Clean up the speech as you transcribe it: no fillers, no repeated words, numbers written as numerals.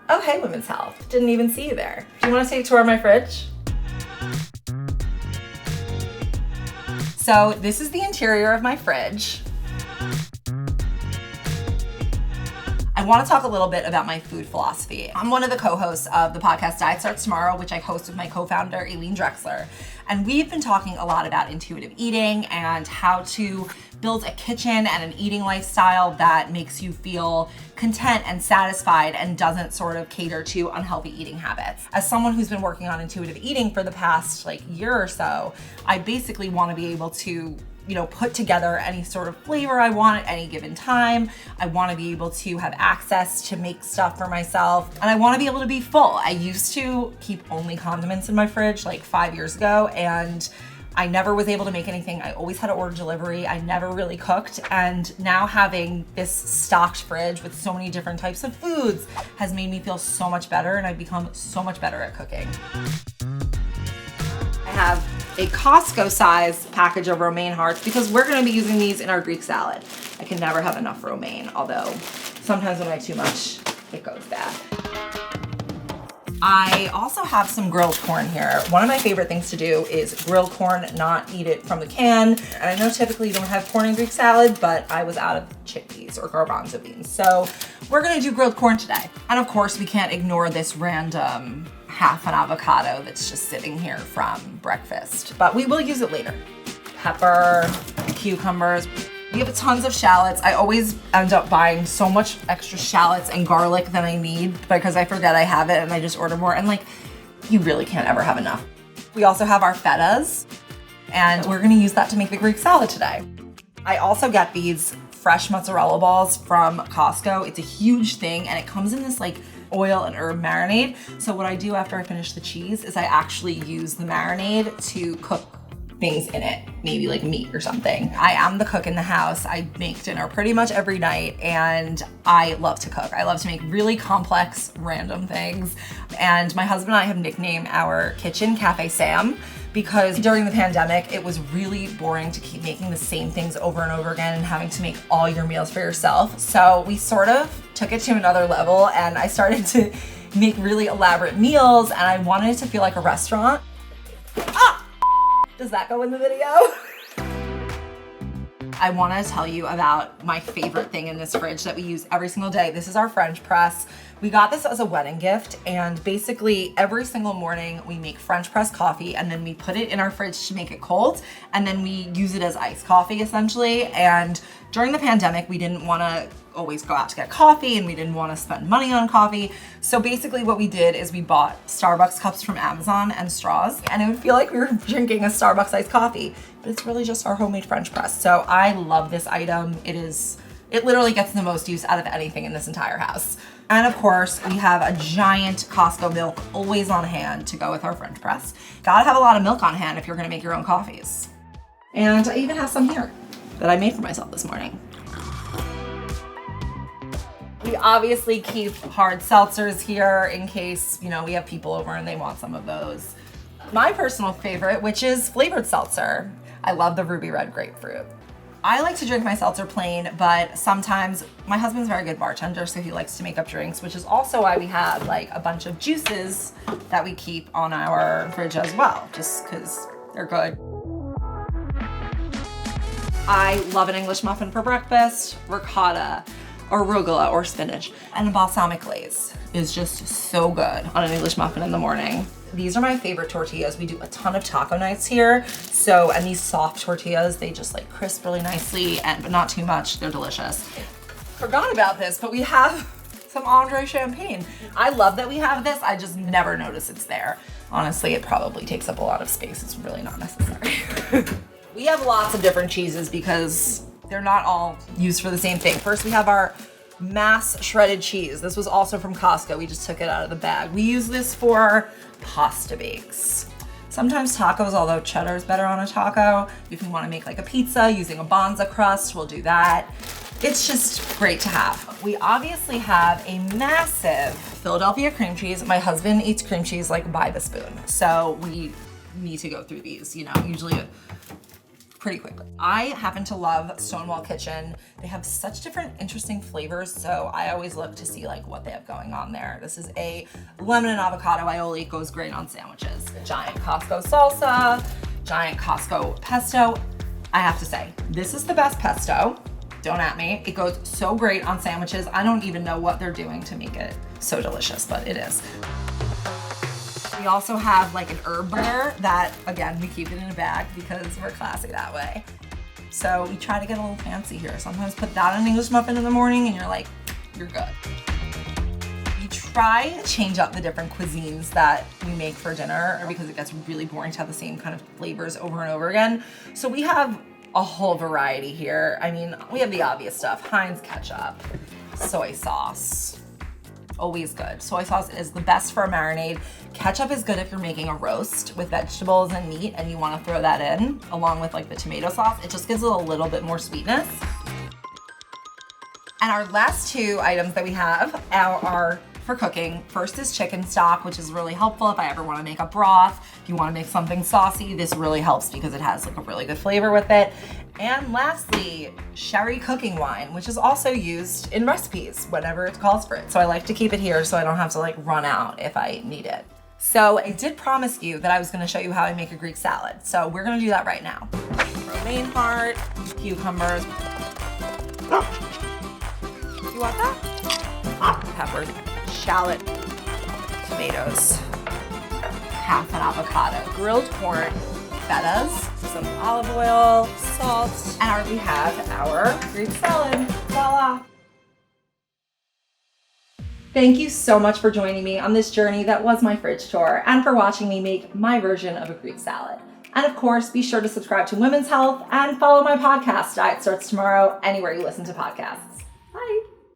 Oh, hey, Women's Health. Didn't even see you there. Do you want to take a tour of my fridge? So this is the interior of my fridge. I want to talk a little bit about my food philosophy. I'm one of the co-hosts of the podcast Diet Starts Tomorrow, which I host with my co-founder, Aileen Drexler. And we've been talking a lot about intuitive eating and how to build a kitchen and an eating lifestyle that makes you feel content and satisfied and doesn't sort of cater to unhealthy eating habits. As someone who's been working on intuitive eating for the past year or so, I basically want to be able to put together any sort of flavor I want at any given time. I want to be able to have access to make stuff for myself, and I want to be able to be full. I used to keep only condiments in my fridge 5 years ago, and I never was able to make anything. I always had to order delivery. I never really cooked, and now having this stocked fridge with so many different types of foods has made me feel so much better, and I've become so much better at cooking. I have a Costco size package of romaine hearts because we're gonna be using these in our Greek salad. I can never have enough romaine, although sometimes when I have too much, it goes bad. I also have some grilled corn here. One of my favorite things to do is grilled corn, not eat it from the can. And I know typically you don't have corn in Greek salad, but I was out of chickpeas or garbanzo beans. So we're gonna do grilled corn today. And of course, we can't ignore this random half an avocado that's just sitting here from breakfast, but we will use it later. Pepper, cucumbers. We have tons of shallots. I always end up buying so much extra shallots and garlic than I need because I forget I have it and I just order more, and you really can't ever have enough. We also have our fetas, and we're gonna use that to make the Greek salad today. I also get these fresh mozzarella balls from Costco. It's a huge thing, and it comes in this oil and herb marinade. So what I do after I finish the cheese is I actually use the marinade to cook things in it, maybe meat or something. I am the cook in the house. I make dinner pretty much every night, and I love to cook. I love to make really complex, random things. And my husband and I have nicknamed our kitchen Cafe Sam because during the pandemic, it was really boring to keep making the same things over and over again and having to make all your meals for yourself. So we sort of took it to another level, and I started to make really elaborate meals, and I wanted it to feel like a restaurant. Does that go in the video? I want to tell you about my favorite thing in this fridge that we use every single day. This is our French press. We got this as a wedding gift, and basically every single morning we make French press coffee, and then we put it in our fridge to make it cold, and then we use it as iced coffee essentially. And during the pandemic, we didn't want to always go out to get coffee, and we didn't want to spend money on coffee. So basically what we did is we bought Starbucks cups from Amazon and straws, and it would feel like we were drinking a Starbucks iced coffee, but it's really just our homemade French press. So I love this item. It literally gets the most use out of anything in this entire house. And of course, we have a giant Costco milk always on hand to go with our French press. Gotta have a lot of milk on hand if you're gonna make your own coffees. And I even have some here that I made for myself this morning. We obviously keep hard seltzers here in case, we have people over and they want some of those. My personal favorite, which is flavored seltzer. I love the ruby red grapefruit. I like to drink my seltzer plain, but sometimes my husband's a very good bartender, so he likes to make up drinks, which is also why we have a bunch of juices that we keep on our fridge as well, just because they're good. I love an English muffin for breakfast, ricotta, arugula or spinach, and a balsamic glaze is just so good on an English muffin in the morning. These are my favorite tortillas. We do a ton of taco nights here. And these soft tortillas, they just crisp really nicely, but not too much. They're delicious. Forgot about this, but we have some Andre champagne. I love that we have this. I just never notice it's there. Honestly, it probably takes up a lot of space. It's really not necessary. We have lots of different cheeses because they're not all used for the same thing. First, we have our mass shredded cheese. This was also from Costco. We just took it out of the bag. We use this for pasta bakes. Sometimes tacos, although cheddar is better on a taco. If you want to make a pizza using a bonza crust, we'll do that. It's just great to have. We obviously have a massive Philadelphia cream cheese. My husband eats cream cheese by the spoon. So we need to go through these, usually pretty quickly. I happen to love Stonewall Kitchen. They have such different interesting flavors, so I always look to see like what they have going on there. This is a lemon and avocado aioli, goes great on sandwiches. Giant Costco salsa, giant Costco pesto. I have to say, this is the best pesto. Don't at me. It goes so great on sandwiches. I don't even know what they're doing to make it so delicious, but it is. We also have like an herb burger that, again, we keep it in a bag because we're classy that way. So we try to get a little fancy here. Sometimes put that on an English muffin in the morning and you're like, you're good. We try to change up the different cuisines that we make for dinner because it gets really boring to have the same kind of flavors over and over again. So we have a whole variety here. I mean, we have the obvious stuff, Heinz ketchup, soy sauce, always good. Soy sauce is the best for a marinade. Ketchup is good if you're making a roast with vegetables and meat and you want to throw that in along with like the tomato sauce. It just gives it a little bit more sweetness. And our last two items that we have are for cooking. First is chicken stock, which is really helpful if I ever want to make a broth. If you want to make something saucy, this really helps because it has like a really good flavor with it. And lastly, sherry cooking wine, which is also used in recipes whenever it calls for it. So I like to keep it here so I don't have to like run out if I need it. So I did promise you that I was going to show you how I make a Greek salad. So we're going to do that right now. Romaine heart, cucumbers. You want that? Peppers, shallot, tomatoes, half an avocado, grilled corn, fetas, some olive oil, salt, and we have our Greek salad. Voila! Thank you so much for joining me on this journey that was my fridge tour and for watching me make my version of a Greek salad. And of course, be sure to subscribe to Women's Health and follow my podcast, Diet Starts Tomorrow, anywhere you listen to podcasts.